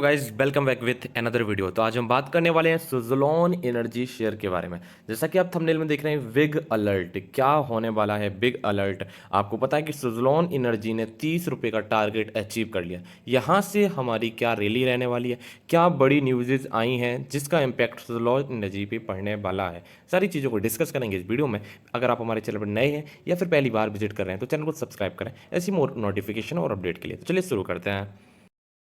Guys welcome back with another video. तो आज हम बात करने वाले हैं सुज़लोन एनर्जी शेयर के बारे में। जैसा कि आप थंबनेल में देख रहे हैं, बिग अलर्ट क्या होने वाला है। बिग अलर्ट, आपको पता है कि सुज़लोन एनर्जी ने 30 रुपये का टारगेट अचीव कर लिया। यहाँ से हमारी क्या रैली रहने वाली है, क्या बड़ी न्यूज़ आई हैं जिसका इम्पैक्ट सुज़लोन एनर्जी पे पड़ने वाला है, सारी चीज़ों को डिस्कस करेंगे इस वीडियो में। अगर आप हमारे चैनल पर नए हैं या फिर पहली बार विजिट कर रहे हैं तो चैनल को सब्सक्राइब करें ऐसी मोर नोटिफिकेशन और अपडेट के लिए। तो चलिए शुरू करते हैं।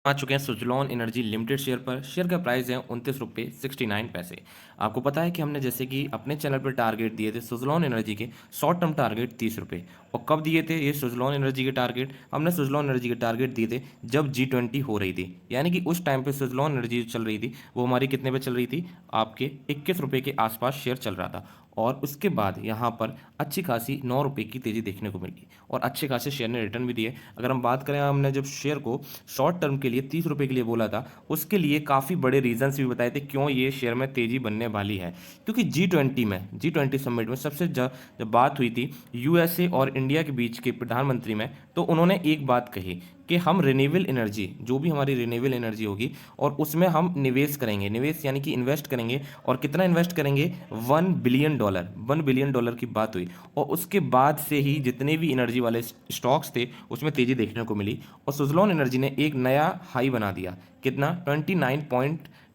आ चुके हैं सुजलॉन एनर्जी लिमिटेड शेयर पर। शेयर का प्राइस है 29 रुपये 69 पैसे। आपको पता है कि हमने जैसे कि अपने चैनल पर टारगेट दिए थे सुजलॉन एनर्जी के, शॉर्ट टर्म टारगेट 30 रुपये। और कब दिए थे ये सुजलॉन एनर्जी के टारगेट? हमने सुजलॉन एनर्जी के टारगेट दिए थे जब G20 हो रही थी, यानी कि उस टाइम पे सुजलॉन एनर्जी चल रही थी वो हमारी कितने पे चल रही थी, आपके 21 रुपये के आसपास शेयर चल रहा था। और उसके बाद यहाँ पर अच्छी खासी 9 रुपये की तेज़ी देखने को मिली और अच्छे खासे शेयर ने रिटर्न भी दिए। अगर हम बात करें, हमने जब शेयर को शॉर्ट टर्म के लिए 30 रुपये के लिए बोला था, उसके लिए काफ़ी बड़े रीजंस भी बताए थे क्यों ये शेयर में तेज़ी बनने वाली है। क्योंकि G20 समिट में सबसे जब बात हुई थी USA और इंडिया के बीच के प्रधानमंत्री में, तो उन्होंने एक बात कही कि हम रिन्यूएबल एनर्जी, जो भी हमारी रिन्यूएबल एनर्जी होगी और उसमें हम निवेश करेंगे। निवेश यानी कि इन्वेस्ट करेंगे। और कितना इन्वेस्ट करेंगे? $1 बिलियन। $1 बिलियन की बात हुई। और उसके बाद से ही जितने भी एनर्जी वाले स्टॉक्स थे उसमें तेज़ी देखने को मिली। और सुजलॉन एनर्जी ने एक नया हाई बना दिया। कितना?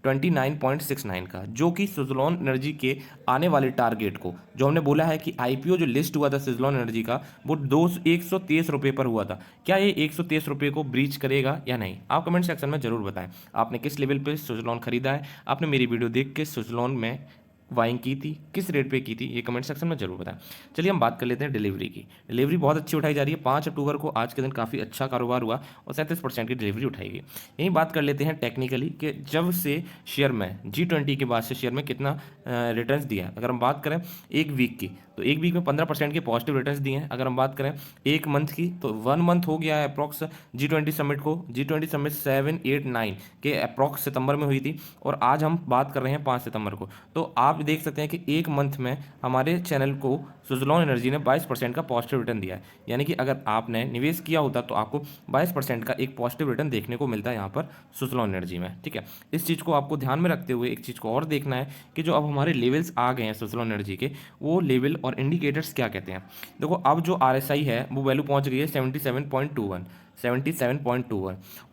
29.69 का, जो कि सुजलॉन एनर्जी के आने वाले टारगेट को, जो हमने बोला है कि आईपीओ जो लिस्ट हुआ था सुजलॉन एनर्जी का, वो 123 रुपये पर हुआ था। क्या ये 123 रुपये को ब्रीच करेगा या नहीं? आप कमेंट सेक्शन में जरूर बताएं। आपने किस लेवल पे सुजलॉन खरीदा है, आपने मेरी वीडियो देख के सुजलॉन में बाइंग की थी, किस रेट पे की थी, ये कमेंट सेक्शन में जरूर बताएं। चलिए हम बात कर लेते हैं डिलीवरी की। डिलीवरी बहुत अच्छी उठाई जा रही है। 5 अक्टूबर को आज के दिन काफ़ी अच्छा कारोबार हुआ और 37% की डिलीवरी उठाएगी। यही बात कर लेते हैं टेक्निकली कि जब से शेयर में G20 के बाद से शेयर में कितना रिटर्न्स दिया है। अगर हम बात करें एक वीक की, तो एक वीक में 15% के पॉजिटिव रिटर्न्स दिए हैं। अगर हम बात करें एक मंथ की, तो 1 मंथ हो गया है अप्रॉक्स G20 समिट को। G20 समिट 7, 8, 9 के अप्रॉक्स सितंबर में हुई थी और आज हम बात कर रहे हैं 5 सितंबर को। तो आप देख सकते हैं कि एक मंथ में हमारे चैनल को सुजलॉन एनर्जी ने 22% का पॉजिटिव रिटर्न दिया है। यानी कि अगर आपने निवेश किया होता तो आपको 22% का एक पॉजिटिव रिटर्न देखने को मिलता है यहाँ पर सुजलॉन एनर्जी में। ठीक है, इस चीज़ को आपको ध्यान में रखते हुए एक चीज़ को और देखना है कि जो अब हमारे लेवल्स आ गए हैं सुजलॉन एनर्जी के, वो लेवल और इंडिकेटर्स क्या कहते हैं। देखो, अब जो RSI है वो वैल्यू पहुंच गई है 77.21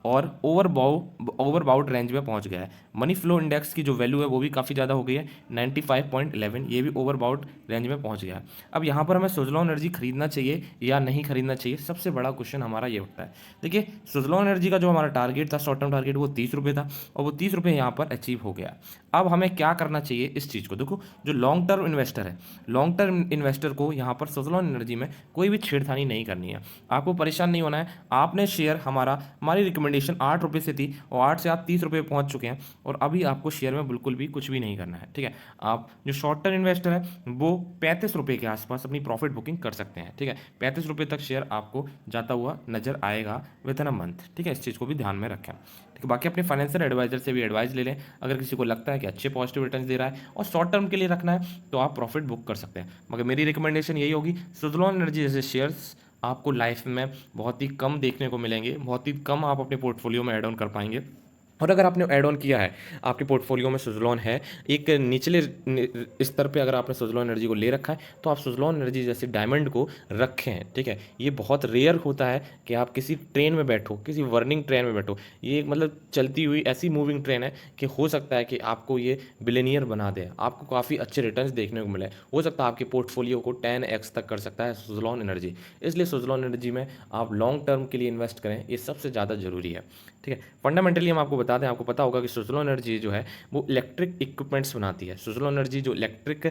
और ओवरबाउट रेंज में पहुंच गया है। मनी फ्लो इंडेक्स की जो वैल्यू है वो भी काफ़ी ज़्यादा हो गई है 95.11, ये भी ओवरबाउट रेंज में पहुंच गया है। अब यहाँ पर हमें सुजलॉन एनर्जी खरीदना चाहिए या नहीं खरीदना चाहिए, सबसे बड़ा क्वेश्चन हमारा ये उठता है। देखिए, सुजलॉन एनर्जी का जो हमारा टारगेट था, शॉर्ट टर्म टारगेट, वो 30 रुपये था और वो 30 रुपये यहाँ पर अचीव हो गया। अब हमें क्या करना चाहिए इस चीज़ को? देखो, जो लॉन्ग टर्म इन्वेस्टर है, लॉन्ग टर्म इन्वेस्टर को यहाँ पर सुजलॉन एनर्जी में कोई भी छेड़खानी नहीं करनी है। आपको परेशान नहीं होना है। आपने शेयर हमारी रिकमेंडेशन 8 रुपये से थी और 8 से आप 30 रुपये पहुँच चुके हैं और अभी आपको शेयर में बिल्कुल भी कुछ भी नहीं करना है। ठीक है, आप जो शॉर्ट टर्म इन्वेस्टर है वो 35 रुपये के आसपास अपनी प्रॉफिट बुकिंग कर सकते हैं। ठीक है, 35 रुपये तक शेयर आपको जाता हुआ नजर आएगा विद इन अ मंथ। ठीक है, इस चीज़ को भी ध्यान में रखें। ठीक है, बाकी अपने फाइनेंशियल एडवाइजर से भी एडवाइस ले लें। अगर किसी को लगता है कि अच्छे पॉजिटिव रिटर्न दे रहा है और शॉर्ट टर्म के लिए रखना है तो आप प्रॉफिट बुक कर सकते हैं। मगर मेरी रिकमेंडेशन यही होगी, सुजलॉन एनर्जी जैसे शेयर्स आपको लाइफ में बहुत ही कम देखने को मिलेंगे, बहुत ही कम आप अपने पोर्टफोलियो में ऐड ऑन कर पाएंगे। और अगर आपने ऐड ऑन किया है, आपके पोर्टफोलियो में सुजलॉन है, एक निचले स्तर पे अगर आपने सुजलॉन एनर्जी को ले रखा है, तो आप सुजलॉन एनर्जी जैसे डायमंड को रखें। ठीक है, ये बहुत रेयर होता है कि आप किसी ट्रेन में बैठो, किसी वर्निंग ट्रेन में बैठो। ये एक मतलब चलती हुई ऐसी मूविंग ट्रेन है कि हो सकता है कि आपको ये बिलियनियर बना दे, आपको काफ़ी अच्छे रिटर्न्स देखने को मिले। हो सकता है आपके पोर्टफोलियो को 10x तक कर सकता है सुजलॉन एनर्जी। इसलिए सुजलॉन एनर्जी में आप लॉन्ग टर्म के लिए इन्वेस्ट करें, ये सबसे ज़्यादा जरूरी है। ठीक है, फंडामेंटली हम आपको बता दें, आपको पता होगा कि सुजलॉन एनर्जी जो है वो इलेक्ट्रिक इक्विपमेंट्स बनाती है। सुजलॉन एनर्जी जो इलेक्ट्रिक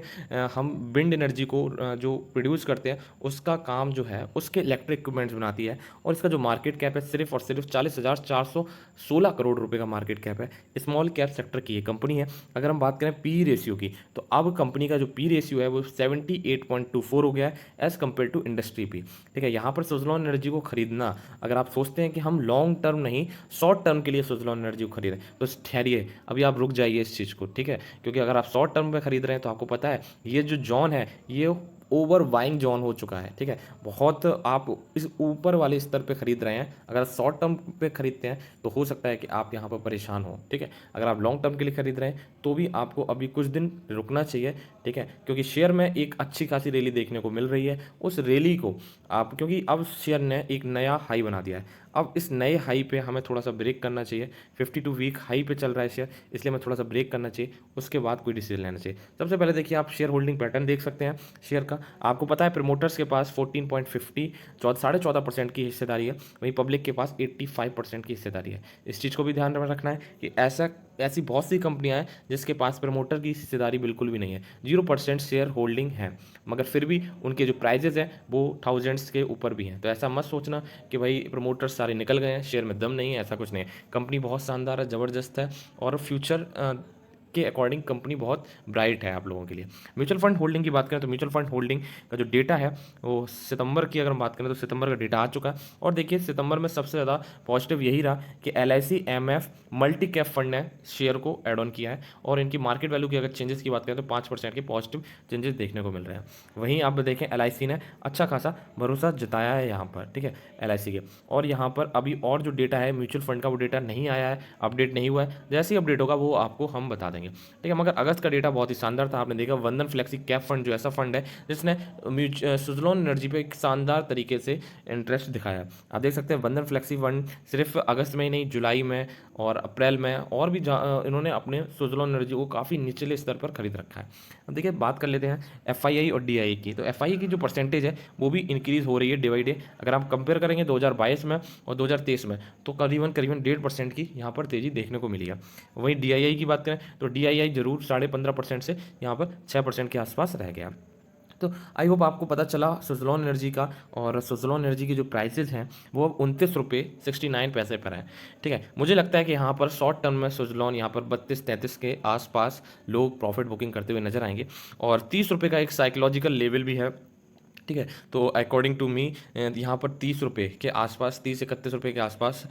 हम विंड एनर्जी को जो प्रोड्यूस करते हैं उसका काम जो है उसके इलेक्ट्रिक इक्विपमेंट्स बनाती है। और इसका जो मार्केट कैप है सिर्फ और सिर्फ 40,416 करोड़ रुपए का मार्केट कैप है। स्मॉल कैप सेक्टर की ये कंपनी है। अगर हम बात करें पी रेशियो की, तो अब कंपनी का जो पी रेशियो है वो 78.24 हो गया है as compared to industry P. ठीक है, यहाँ पर सुजलॉन एनर्जी को खरीदना, अगर आप सोचते हैं कि हम लॉन्ग टर्म नहीं शॉर्ट टर्म के लिए सुजलॉन एनर्जी को खरीदें, तो ठहरिए, अभी आप रुक जाइए इस चीज़ को। ठीक है, क्योंकि अगर आप शॉर्ट टर्म में खरीद रहे हैं तो आपको पता है ये जो जॉन है ये ओवर बाइंग जोन हो चुका है, ठीक है। बहुत आप इस ऊपर वाले स्तर पे खरीद रहे हैं, अगर शॉर्ट टर्म पे खरीदते हैं तो हो सकता है कि आप यहाँ पर परेशान हो, ठीक है। अगर आप लॉन्ग टर्म के लिए खरीद रहे हैं तो भी आपको अभी कुछ दिन रुकना चाहिए, ठीक है, क्योंकि शेयर में एक अच्छी खासी रैली देखने को मिल रही है। उस रैली को आप, क्योंकि अब शेयर ने एक नया हाई बना दिया है, अब इस नए हाई पे हमें थोड़ा सा ब्रेक करना चाहिए। 52 वीक हाई पे चल रहा है शेयर, इसलिए हमें थोड़ा सा ब्रेक करना चाहिए, उसके बाद कोई डिसीजन लेना चाहिए। सबसे पहले देखिए, आप शेयर होल्डिंग पैटर्न देख सकते हैं शेयर का। आपको पता है प्रमोटर्स के पास 14.50 14.5% की हिस्सेदारी है, वहीं पब्लिक के पास 85% की हिस्सेदारी है। इस चीज़ को भी ध्यान में रखना है कि ऐसी बहुत सी कंपनियां हैं जिसके पास प्रमोटर की हिस्सेदारी बिल्कुल भी नहीं है, 0% शेयर होल्डिंग है, मगर फिर भी उनके जो प्राइजेज हैं वो थाउजेंड्स के ऊपर भी हैं। तो ऐसा मत सोचना कि भाई प्रमोटर्स सारे निकल गए हैं, शेयर में दम नहीं है, ऐसा कुछ नहीं है। कंपनी बहुत शानदार है, ज़बरदस्त है, और फ्यूचर के अकॉर्डिंग कंपनी बहुत ब्राइट है आप लोगों के लिए। म्यूचुअल फंड होल्डिंग की बात करें तो म्यूचुअल फंड होल्डिंग का जो डेटा है वो सितंबर की अगर हम बात करें तो सितंबर का डेटा आ चुका है, और देखिए सितंबर में सबसे ज़्यादा पॉजिटिव यही रहा कि LIC MF multi cap fund ने शेयर को एड ऑन किया है, और इनकी मार्केट वैल्यू की अगर चेंजेस की बात करें तो 5% के पॉजिटिव चेंजेस देखने को मिल रहे हैं। वहीं आप देखें LIC ने अच्छा खासा भरोसा जताया है यहाँ पर, ठीक है, LIC के। और यहाँ पर अभी और जो डेटा है म्यूचुअल फंड का वो डेटा नहीं आया है, अपडेट नहीं हुआ है, जैसे ही अपडेट होगा वो आपको हम बता देंगे, ठीक है। मगर अगस्त का डेटा बहुत ही शानदार था, आपने देखा वंदन फ्लेक्सी कैप फंड जो ऐसा फंड है जिसने सुजलॉन एनर्जी पे एक शानदार तरीके से इंटरेस्ट दिखाया। आप देख सकते हैं वंदन फ्लेक्सी फंड सिर्फ अगस्त में ही नहीं, जुलाई में और अप्रैल में और भी इन्होंने अपने सुजलॉन एनर्जी को काफ़ी निचले स्तर पर खरीद रखा है। अब देखिए बात कर लेते हैं FII और DII की। तो FII की जो परसेंटेज है वो भी इंक्रीज़ हो रही है डे बाई डे। अगर आप कंपेयर करेंगे 2022 में और 2023 में तो करीबन करीबन 1.5% की यहाँ पर तेज़ी देखने को मिली है। वहीं DII की बात करें तो DII जरूर 15.5% से यहाँ पर 6% के आसपास रह गया। तो आई होप आपको पता चला सुजलॉन एनर्जी का, और सुजलॉन एनर्जी की जो प्राइसेस हैं वो अब 29 रुपये 69 पैसे पर है, ठीक है। मुझे लगता है कि यहाँ पर शॉर्ट टर्म में सुजलॉन यहाँ पर 32-33 के आसपास लोग प्रॉफिट बुकिंग करते हुए नजर आएंगे, और 30 रुपये का एक साइकोलॉजिकल लेवल भी है, ठीक है। तो अकॉर्डिंग टू मी यहाँ पर 30 रुपये के आसपास, 30-31 रुपये के आसपास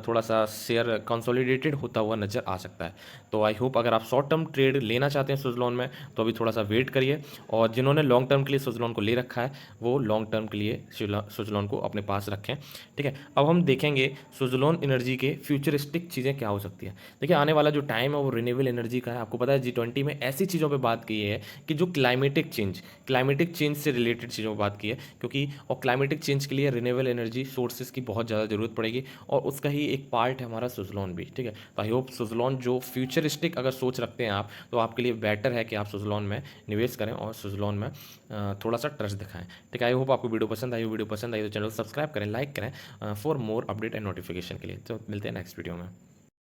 थोड़ा सा शेयर कंसोलिडेटेड होता हुआ नज़र आ सकता है। तो आई होप अगर आप शॉर्ट टर्म ट्रेड लेना चाहते हैं सुजलॉन में तो अभी थोड़ा सा वेट करिए, और जिन्होंने लॉन्ग टर्म के लिए सुजलॉन को ले रखा है वो लॉन्ग टर्म के लिए सुजलॉन को अपने पास रखें, ठीक है। अब हम देखेंगे सुजलॉन एनर्जी के फ्यूचरिस्टिक चीज़ें क्या हो सकती हैं। देखिए आने वाला जो टाइम है वो रिन्यूएबल एनर्जी का है। आपको पता है G20 में ऐसी चीज़ों पर बात की है कि जो क्लाइमेटिक चेंज से रिलेटेड चीज़ों पर बात की है, क्योंकि और क्लाइमेटिक चेंज के लिए रिन्यूएबल एनर्जी सोर्सेज की बहुत ज़्यादा ज़रूरत पड़ेगी, और उसका ही एक पार्ट है हमारा सुजलॉन भी, ठीक है। तो आई होप सुजलॉन जो फ्यूचरिस्टिक अगर सोच रखते हैं आप तो आपके लिए बेटर है कि आप सुजलॉन में निवेश करें और सुजलॉन में थोड़ा सा ट्रस्ट दिखाएं, ठीक है। आई होप आपको वीडियो पसंद आई तो चैनल सब्सक्राइब करें, लाइक करें for more update and notification के लिए। तो मिलते हैं नेक्स्ट वीडियो में।